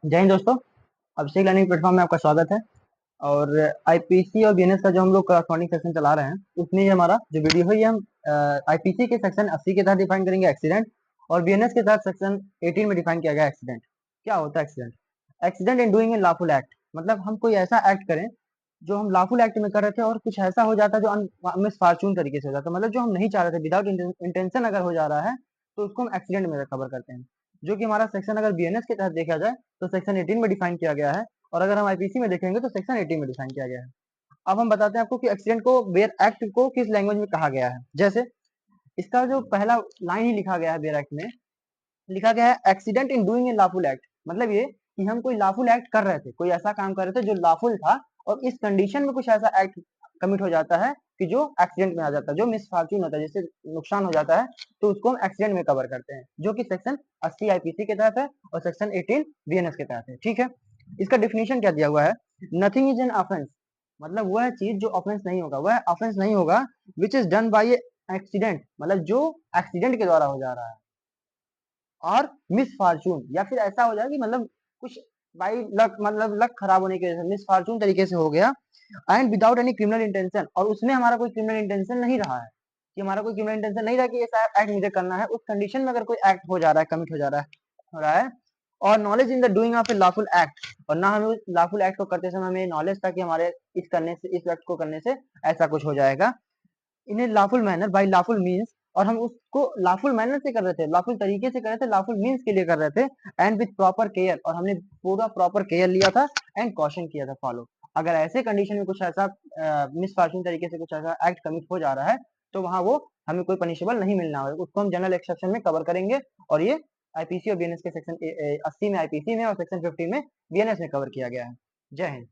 जय हिंद दोस्तों। अभिषेक learning platform में आपका स्वागत है। और आईपीसी और बीएनएस का जो हम लोग करस्पॉन्डिंग सेक्शन चला रहे हैं, उसमें ये हमारा जो वीडियो है, ये हम आईपीसी के सेक्शन 80 के तहत डिफाइन करेंगे एक्सीडेंट, और बीएनएस के तहत सेक्शन 18 में डिफाइन किया गया एक्सीडेंट। क्या होता है accident? Accident in doing a lawful act, मतलब हम कोई ऐसा एक्ट करें जो हम लॉफुल एक्ट में कर रहे थे और कुछ ऐसा हो जाता है जो मिसफॉर्चून तरीके से हो जाता है, मतलब जो हम नहीं चाह रहे थे, विदाउट इंटेंशन अगर हो जा रहा है तो उसको हम एक्सीडेंट में कवर करते हैं। जो कि हमारा सेक्शन अगर बीएनएस के तहत देखा जाए तो सेक्शन 18 में डिफाइन किया गया है, और अगर हम आईपीसी में देखेंगे तो सेक्शन 18 में डिफाइन किया गया है। अब हम बताते हैं आपको कि एक्सीडेंट को बेयर एक्ट को किस लैंग्वेज में कहा गया है। जैसे इसका जो पहला लाइन ही लिखा गया है बेयर एक्ट में, लिखा गया है accident in doing a lawful act. मतलब ये कि हम कोई लॉफुल एक्ट कर रहे थे, कोई ऐसा काम कर रहे थे जो लॉफुल था, और इस कंडीशन में कुछ ऐसा एक्ट कमिट हो जाता है कि जो एक्सीडेंट में आ जाता है, जो मिसफॉर्चून होता है, जिससे नुकसान हो जाता है, तो उसको हम एक्सीडेंट में कवर करते हैं, जो कि सेक्शन 80 आईपीसी के तहत है और सेक्शन 18 बीएनएस के तहत है। ठीक है, इसका डिफिनेशन क्या दिया हुआ है? नथिंग इज एन ऑफेंस, मतलब वह चीज जो ऑफेंस नहीं होगा, वह ऑफेंस नहीं होगा which is done by accident, मतलब जो एक्सीडेंट के द्वारा हो जा रहा है, और मिस फॉर्चून, या फिर ऐसा हो जाए कि मतलब कुछ बाई लक, मतलब लक खराब होने की वजह से मिस फॉर्चून तरीके से हो गया, and without any criminal intention, और उसमें हमारा कोई क्रिमिनल इंटेंशन नहीं रहा है, कि हमारा कोई क्रिमिनल इंटेंशन नहीं रहा कि ऐसा एक्ट मुझे करना है, उस कंडीशन में अगर कोई एक्ट हो जा रहा है, कमिट हो रहा है, और knowledge in the doing of A lawful act, और ना हमें लॉफुल एक्ट को करते समय हमें नॉलेज था कि हमारे इस करने से, इस एक्ट को करने से ऐसा कुछ हो जाएगा, in a lawful manner by lawful means, और हम उसको लॉफुल मैनर से कर रहे थे, लॉफुल तरीके से कर रहे थे, लॉफुल मीन्स के लिए कर रहे थे, एंड विथ प्रॉपर केयर, और हमने पूरा प्रॉपर केयर लिया था, एंड कॉशन किया था फॉलो। अगर ऐसे कंडीशन में कुछ ऐसा मिसफॉर्चून तरीके से कुछ ऐसा एक्ट कमिट हो जा रहा है, तो वहां वो हमें कोई पनिशेबल नहीं मिलना होगा, उसको हम जनरल एक्सेप्शन में कवर करेंगे, और ये आईपीसी और बीएनएस के सेक्शन 80 में आईपीसी में और सेक्शन 50 में बीएनएस में कवर किया गया है। जय हिंद।